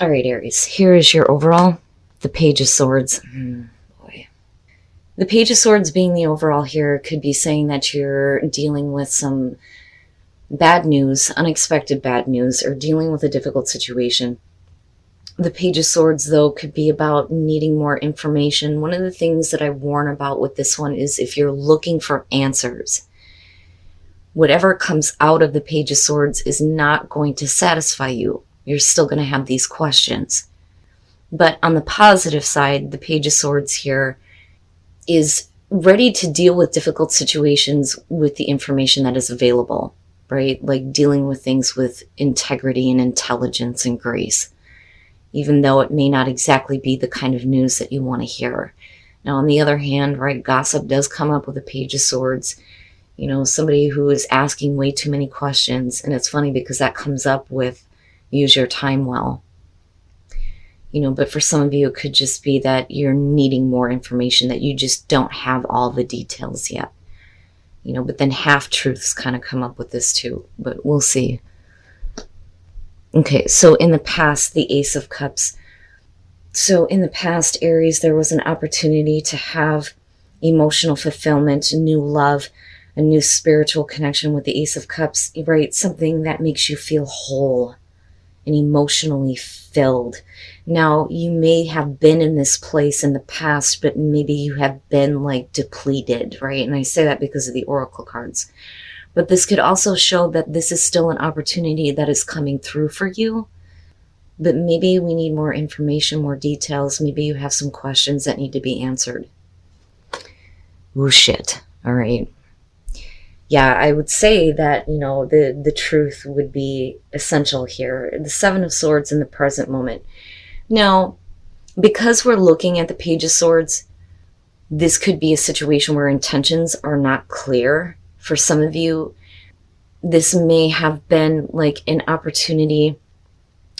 All right, Aries, here is your overall. The Page of Swords. Boy. The Page of Swords being the overall here could be saying that you're dealing with some bad news, unexpected bad news, or dealing with a difficult situation. The Page of Swords, though, could be about needing more information. One of the things that I warn about with this one is if you're looking for answers, whatever comes out of the Page of Swords is not going to satisfy you. You're still going to have these questions. But on the positive side, the Page of Swords here is ready to deal with difficult situations with the information that is available, right? Like dealing with things with integrity and intelligence and grace, even though it may not exactly be the kind of news that you want to hear. Now, on the other hand, right, gossip does come up with the Page of Swords. You know, somebody who is asking way too many questions. And it's funny because that comes up with use your time well. You know, but for some of you, it could just be that you're needing more information, that you just don't have all the details yet. You know, but then half-truths kind of come up with this too, but we'll see. Okay, so in the past, the Ace of Cups. So in the past, Aries, there was an opportunity to have emotional fulfillment, new love, a new spiritual connection with the Ace of Cups, right? Something that makes you feel whole and emotionally filled. Now, you may have been in this place in the past, but maybe you have been like depleted, right? And I say that because of the Oracle cards. But this could also show that this is still an opportunity that is coming through for you. But maybe we need more information, more details. Maybe you have some questions that need to be answered. Ooh, shit. All right. Yeah, I would say that, you know, the truth would be essential here. The Seven of Swords in the present moment. Now, because we're looking at the Page of Swords, this could be a situation where intentions are not clear. For some of you, this may have been like an opportunity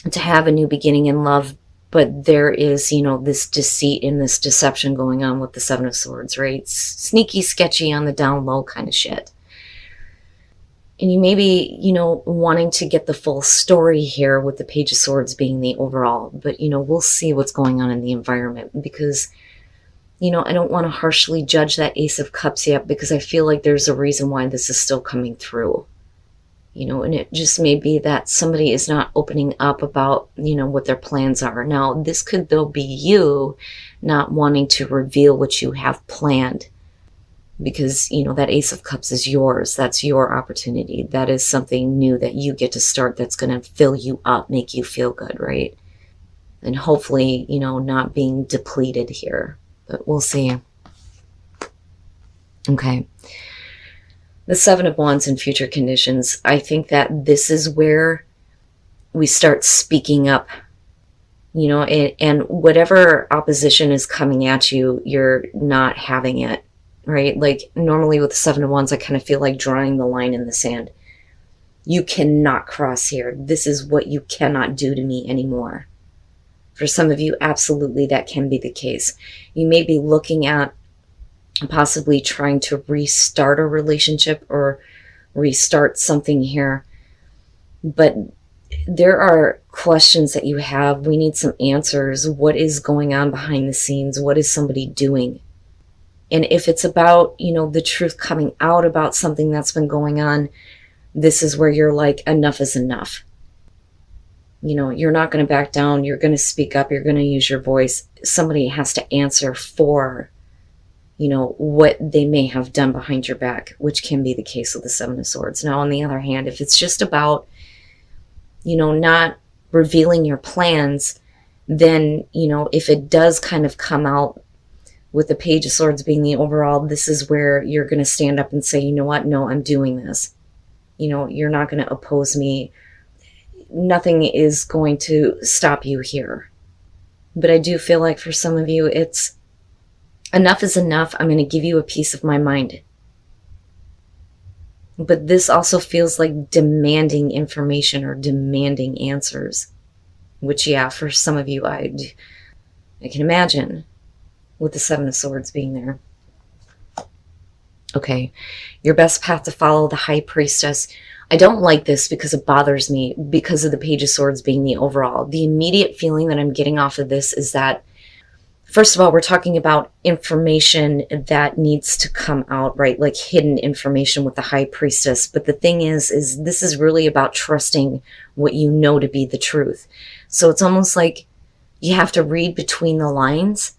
to have a new beginning in love, but there is, you know, this deceit and this deception going on with the Seven of Swords, right? Sneaky, sketchy on the down low kind of shit. And you may be, you know, wanting to get the full story here with the Page of Swords being the overall. But, you know, we'll see what's going on in the environment because, you know, I don't want to harshly judge that Ace of Cups yet because I feel like there's a reason why this is still coming through. You know, and it just may be that somebody is not opening up about, you know, what their plans are. Now, this could, though, be you not wanting to reveal what you have planned. Because, you know, that Ace of Cups is yours. That's your opportunity. That is something new that you get to start that's going to fill you up, make you feel good, right? And hopefully, you know, not being depleted here. But we'll see. Okay. The Seven of Wands in future conditions. I think that this is where we start speaking up. You know, and whatever opposition is coming at you, you're not having it. Right? Like normally with the Seven of Wands, I kind of feel like drawing the line in the sand. You cannot cross here. This is what you cannot do to me anymore. For some of you, absolutely that can be the case. You may be looking at possibly trying to restart a relationship or restart something here. But there are questions that you have. We need some answers. What is going on behind the scenes? What is somebody doing? And if it's about, you know, the truth coming out about something that's been going on, this is where you're like, enough is enough. You know, you're not going to back down. You're going to speak up. You're going to use your voice. Somebody has to answer for, you know, what they may have done behind your back, which can be the case with the Seven of Swords. Now, on the other hand, if it's just about, you know, not revealing your plans, then, you know, if it does kind of come out, with the Page of Swords being the overall, this is where you're going to stand up and say, you know what? No, I'm doing this. You know, you're not going to oppose me. Nothing is going to stop you here. But I do feel like for some of you, it's enough is enough. I'm going to give you a piece of my mind. But this also feels like demanding information or demanding answers. Which, yeah, for some of you, I can imagine. With the Seven of Swords being there. Okay, your best path to follow, the High Priestess. I don't like this because it bothers me because of the Page of Swords being the overall. The immediate feeling that I'm getting off of this is that, first of all, we're talking about information that needs to come out, right? Like hidden information with the High Priestess. But the thing is this is really about trusting what you know to be the truth. So it's almost like you have to read between the lines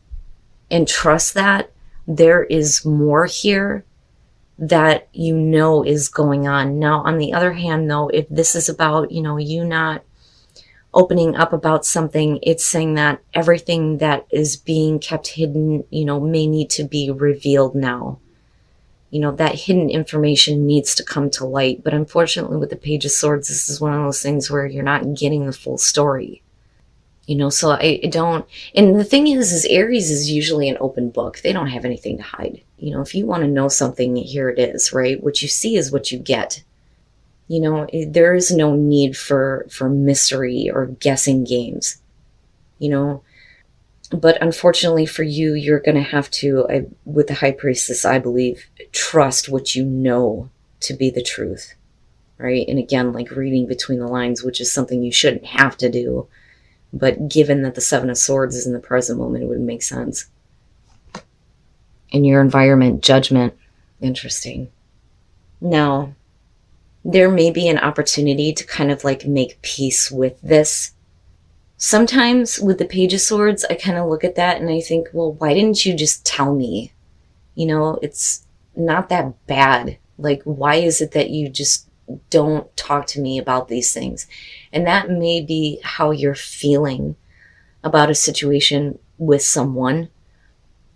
and trust that there is more here that you know is going on. Now, on the other hand, though, if this is about, you not opening up about something, it's saying that everything that is being kept hidden, may need to be revealed now. That hidden information needs to come to light. But unfortunately, with the Page of Swords, this is one of those things where you're not getting the full story. So I don't, and the thing is Aries is usually an open book. They don't have anything to hide. If you want to know something, here it is, right? What you see is what you get. There is no need for mystery or guessing games, but unfortunately for you, you're going to have to, with the High Priestess, I believe, trust what you know to be the truth, right? And again, like reading between the lines, which is something you shouldn't have to do. But given that the Seven of Swords is in the present moment, it would make sense. In your environment, judgment. Interesting. Now, there may be an opportunity to kind of like make peace with this. Sometimes with the Page of Swords, I kind of look at that and I think, well, why didn't you just tell me? It's not that bad. Like, why is it that you just don't talk to me about these things? And that may be how you're feeling about a situation with someone.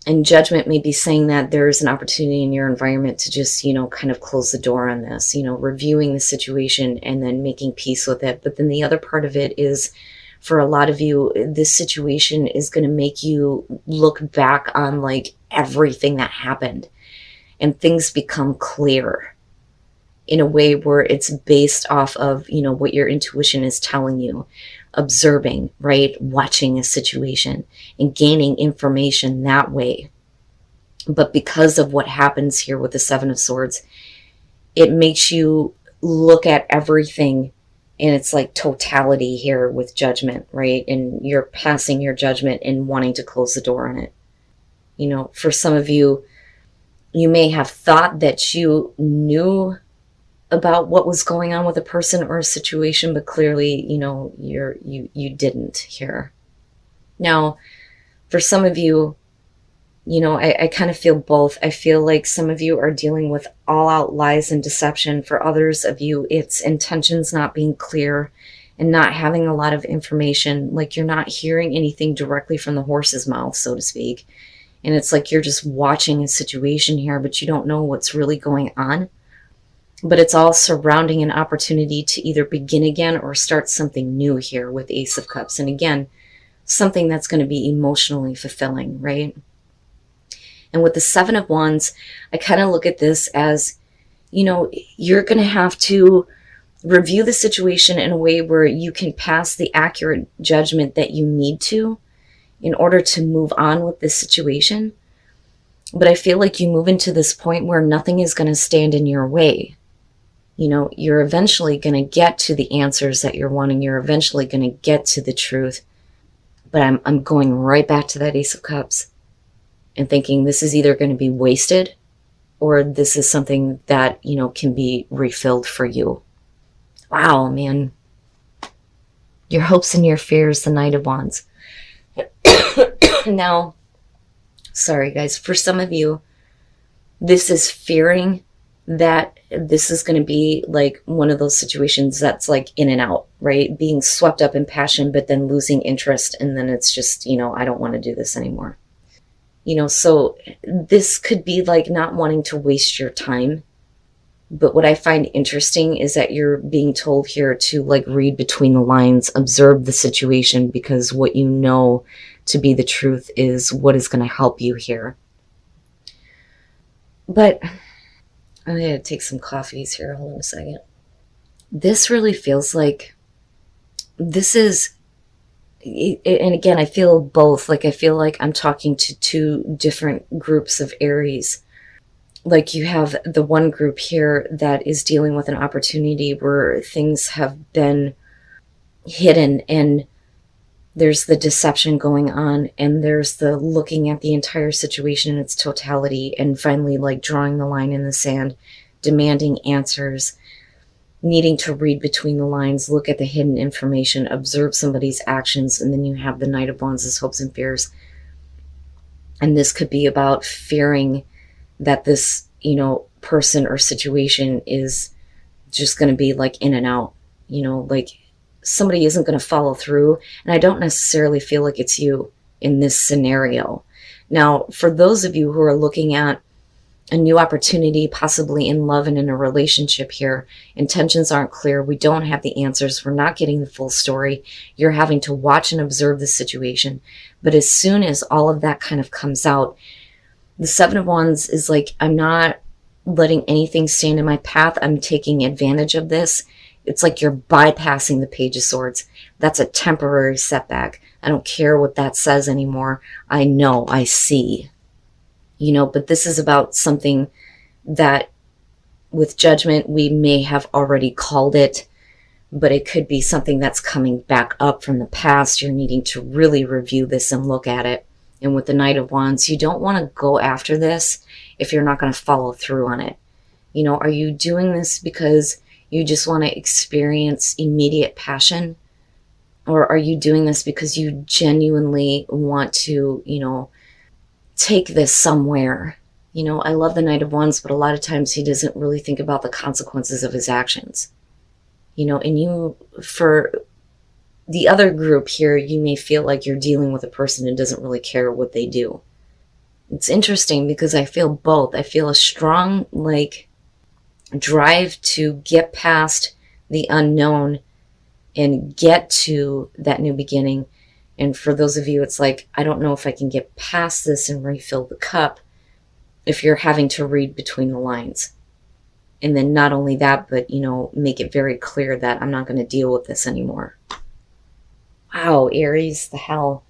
And judgment may be saying that there's an opportunity in your environment to just, kind of close the door on this, reviewing the situation and then making peace with it. But then the other part of it is, for a lot of you, this situation is going to make you look back on like everything that happened and things become clear in a way where it's based off of, what your intuition is telling you, observing, right? Watching a situation and gaining information that way. But because of what happens here with the Seven of Swords, it makes you look at everything in its like totality here with judgment, right? And you're passing your judgment and wanting to close the door on it. For some of you, you may have thought that you knew about what was going on with a person or a situation, but clearly, you didn't here. Now, for some of you, I kind of feel both. I feel like some of you are dealing with all-out lies and deception. For others of you, it's intentions not being clear and not having a lot of information. Like you're not hearing anything directly from the horse's mouth, so to speak. And it's like you're just watching a situation here, but you don't know what's really going on. But it's all surrounding an opportunity to either begin again or start something new here with Ace of Cups. And again, something that's going to be emotionally fulfilling, right? And with the Seven of Wands, I kind of look at this as, you're going to have to review the situation in a way where you can pass the accurate judgment that you need to in order to move on with this situation. But I feel like you move into this point where nothing is going to stand in your way. You're eventually going to get to the answers that you're wanting. You're eventually going to get to the truth. But I'm going right back to that Ace of Cups and thinking this is either going to be wasted or this is something that, can be refilled for you. Wow, man. Your hopes and your fears, the Knight of Wands. Now, sorry guys, for some of you, this is fearing that this is going to be like one of those situations that's like in and out, right? Being swept up in passion, but then losing interest. And then it's just, I don't want to do this anymore. So this could be like not wanting to waste your time. But what I find interesting is that you're being told here to like read between the lines, observe the situation, because what you know to be the truth is what is going to help you here. But I'm going to take some coffees here. Hold on a second. This really feels like this is, and again, I feel both. Like I feel like I'm talking to two different groups of Aries. Like you have the one group here that is dealing with an opportunity where things have been hidden, and there's the deception going on, and there's the looking at the entire situation in its totality and finally like drawing the line in the sand, demanding answers, needing to read between the lines, look at the hidden information, observe somebody's actions. And then you have the Knight of Wands' hopes and fears. And this could be about fearing that this, person or situation is just going to be like in and out, like somebody isn't going to follow through. And I don't necessarily feel like it's you in this scenario. Now, for those of you who are looking at a new opportunity, possibly in love and in a relationship here, intentions aren't clear. We don't have the answers. We're not getting the full story. You're having to watch and observe the situation. But as soon as all of that kind of comes out, the Seven of Wands is like, I'm not letting anything stand in my path. I'm taking advantage of this. It's like you're bypassing the Page of Swords. That's a temporary setback. I don't care what that says anymore. I know, I see. But this is about something that with judgment, we may have already called it, but it could be something that's coming back up from the past. You're needing to really review this and look at it. And with the Knight of Wands, you don't want to go after this if you're not going to follow through on it. Are you doing this because you just want to experience immediate passion? Or are you doing this because you genuinely want to, take this somewhere? I love the Knight of Wands, but a lot of times he doesn't really think about the consequences of his actions. And for the other group here, you may feel like you're dealing with a person who doesn't really care what they do. It's interesting because I feel both. I feel a strong, drive to get past the unknown and get to that new beginning. And for those of you, it's like, I don't know if I can get past this and refill the cup if you're having to read between the lines. And then not only that, but, make it very clear that I'm not going to deal with this anymore. Wow, Aries, the hell.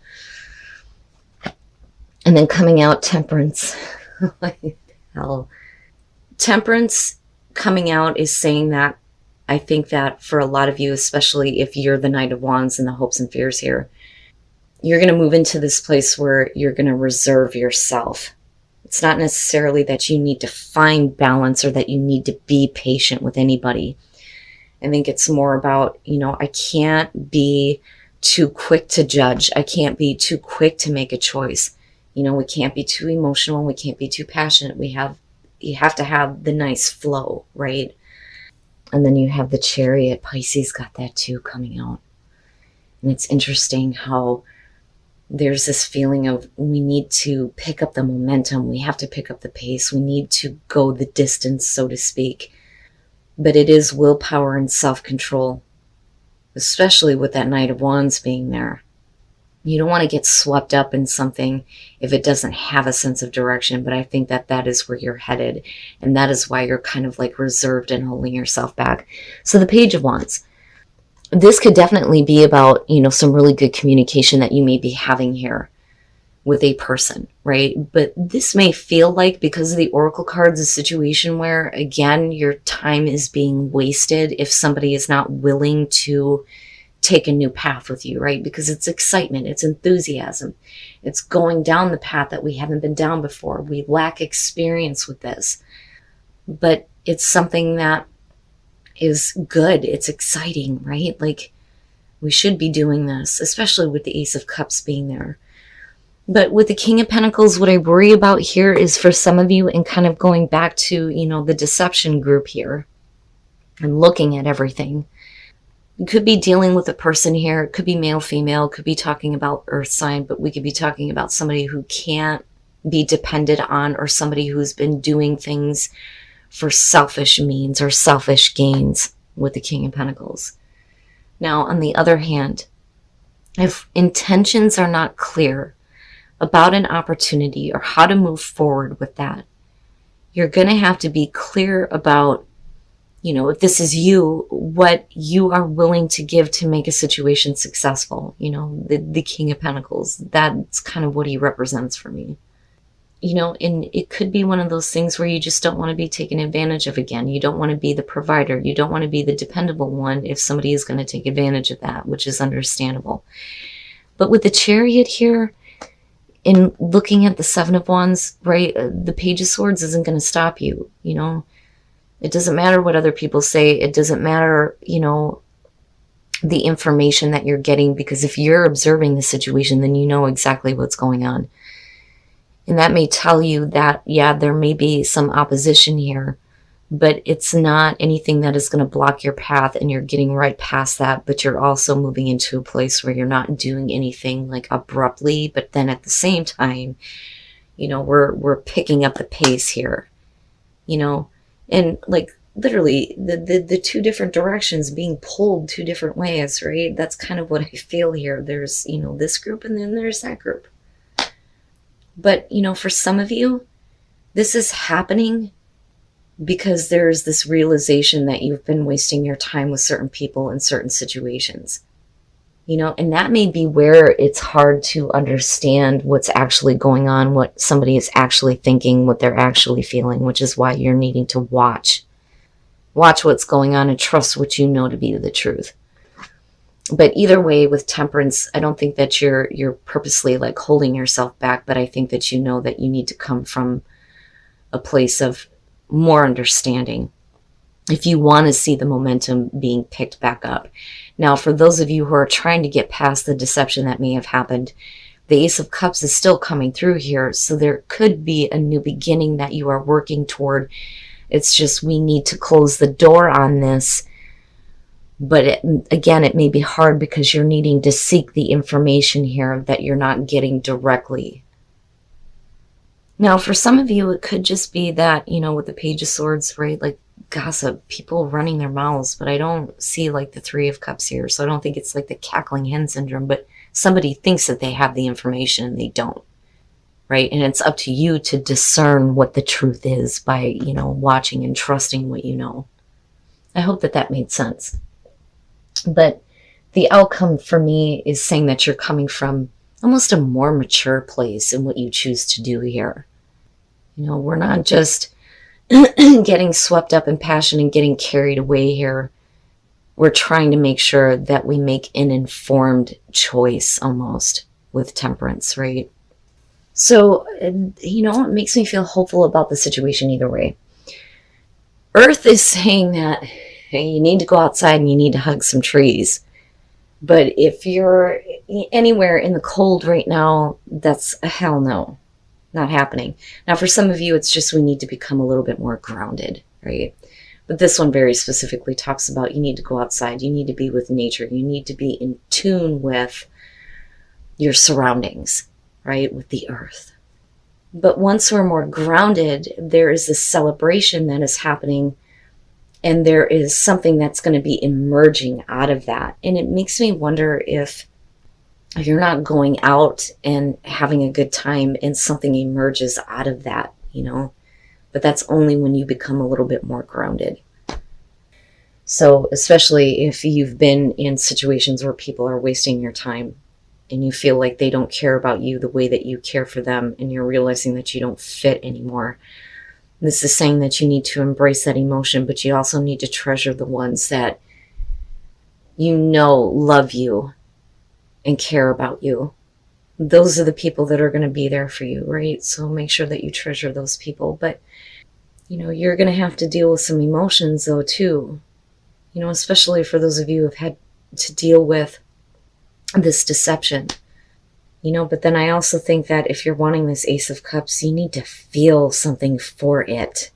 And then coming out, Temperance. Like, hell. Temperance coming out is saying that I think that for a lot of you, especially if you're the Knight of Wands and the hopes and fears here, you're going to move into this place where you're going to reserve yourself. It's not necessarily that you need to find balance or that you need to be patient with anybody. I think it's more about, I can't be too quick to judge. I can't be too quick to make a choice. We can't be too emotional. We can't be too passionate. You have to have the nice flow, right? And then you have the Chariot. Pisces got that too coming out. And it's interesting how there's this feeling of we need to pick up the momentum. We have to pick up the pace. We need to go the distance, so to speak. But it is willpower and self-control, especially with that Knight of Wands being there. You don't want to get swept up in something if it doesn't have a sense of direction, but I think that that is where you're headed, and that is why you're kind of like reserved and holding yourself back. So the Page of Wands. This could definitely be about, some really good communication that you may be having here with a person, right? But this may feel like, because of the Oracle cards, a situation where, again, your time is being wasted if somebody is not willing to take a new path with you, right? Because it's excitement, it's enthusiasm, it's going down the path that we haven't been down before. We lack experience with this, but it's something that is good. It's exciting, right? Like, we should be doing this, especially with the Ace of Cups being there. But with the King of Pentacles, what I worry about here is for some of you, and kind of going back to, the deception group here and looking at everything. You could be dealing with a person here. It could be male, female, could be talking about earth sign, but we could be talking about somebody who can't be depended on, or somebody who's been doing things for selfish means or selfish gains with the King of Pentacles. Now, on the other hand, if intentions are not clear about an opportunity or how to move forward with that, you're going to have to be clear about, if this is you, what you are willing to give to make a situation successful. The King of Pentacles, that's kind of what he represents for me. you know, and it could be one of those things where you just don't want to be taken advantage of again. You don't want to be the provider. You don't want to be the dependable one if somebody is going to take advantage of that, which is understandable. But with the Chariot here, in looking at the Seven of Wands, right, the Page of Swords isn't going to stop you, you know. It doesn't matter what other people say. It doesn't matter, you know, the information that you're getting, because if you're observing the situation, then you know exactly what's going on. And that may tell you that, yeah, there may be some opposition here, but it's not anything that is going to block your path, and you're getting right past that. But you're also moving into a place where you're not doing anything like abruptly, but then at the same time, you know, we're picking up the pace here, you know, and like literally the two different directions being pulled two different ways, right? That's kind of what I feel here. There's, you know, this group, and then there's that group. But, you know, for some of you, this is happening because there's this realization that you've been wasting your time with certain people in certain situations, you know, and that may be where it's hard to understand what's actually going on, what somebody is actually thinking, what they're actually feeling, which is why you're needing to watch what's going on and trust what you know to be the truth. But either way, with Temperance, I don't think that you're purposely like holding yourself back, but I think that you know that you need to come from a place of more understanding if you want to see the momentum being picked back up. Now, for those of you who are trying to get past the deception that may have happened, the Ace of Cups is still coming through here, so there could be a new beginning that you are working toward. It's just we need to close the door on this. But again, it may be hard because you're needing to seek the information here that you're not getting directly. Now, for some of you, it could just be that, you know, with the Page of Swords, right, like gossip, people running their mouths, but I don't see like the Three of Cups here. So I don't think it's like the cackling hen syndrome, but somebody thinks that they have the information and they don't, right? And it's up to you to discern what the truth is by, you know, watching and trusting what you know. I hope that that made sense. But the outcome for me is saying that you're coming from almost a more mature place in what you choose to do here. You know, we're not just getting swept up in passion and getting carried away here. We're trying to make sure that we make an informed choice almost with Temperance, right? So, you know, it makes me feel hopeful about the situation either way. Earth is saying that you need to go outside and you need to hug some trees. But if you're anywhere in the cold right now, that's a hell no. Not happening. Now, for some of you, it's just we need to become a little bit more grounded, right? But this one very specifically talks about you need to go outside. You need to be with nature. You need to be in tune with your surroundings, right? With the earth. But once we're more grounded, there is this celebration that is happening. And there is something that's going to be emerging out of that. And it makes me wonder if you're not going out and having a good time and something emerges out of that, you know. But that's only when you become a little bit more grounded. So especially if you've been in situations where people are wasting your time and you feel like they don't care about you the way that you care for them, and you're realizing that you don't fit anymore. This is saying that you need to embrace that emotion, but you also need to treasure the ones that you know love you and care about you. Those are the people that are going to be there for you, right? So make sure that you treasure those people. But, you know, you're going to have to deal with some emotions though too. You know, especially for those of you who have had to deal with this deception. You know, but then I also think that if you're wanting this Ace of Cups, you need to feel something for it,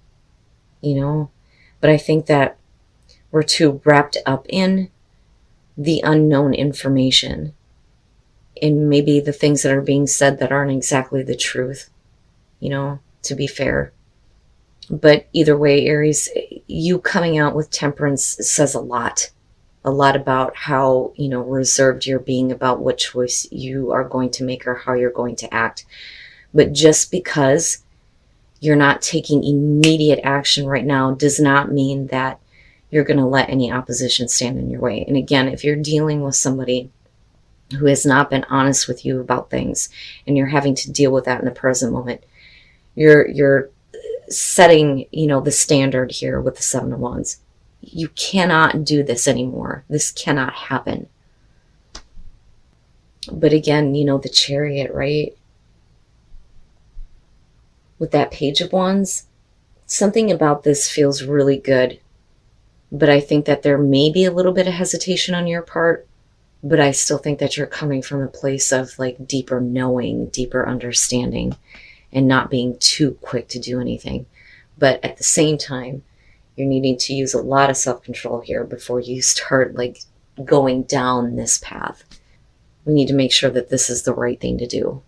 you know. But I think that we're too wrapped up in the unknown information and maybe the things that are being said that aren't exactly the truth, you know, to be fair. But either way, Aries, you coming out with Temperance says a lot about how, you know, reserved you're being about what choice you are going to make or how you're going to act. But just because you're not taking immediate action right now does not mean that you're going to let any opposition stand in your way. And again, if you're dealing with somebody who has not been honest with you about things and you're having to deal with that in the present moment, You're setting, the standard here with the Seven of Wands. You cannot do this anymore. This cannot happen. But again, the Chariot, right? With that Page of Wands, something about this feels really good. But I think that there may be a little bit of hesitation on your part. But I still think that you're coming from a place of like deeper knowing, deeper understanding, and not being too quick to do anything. But at the same time, you're needing to use a lot of self-control here before you start like going down this path. We need to make sure that this is the right thing to do.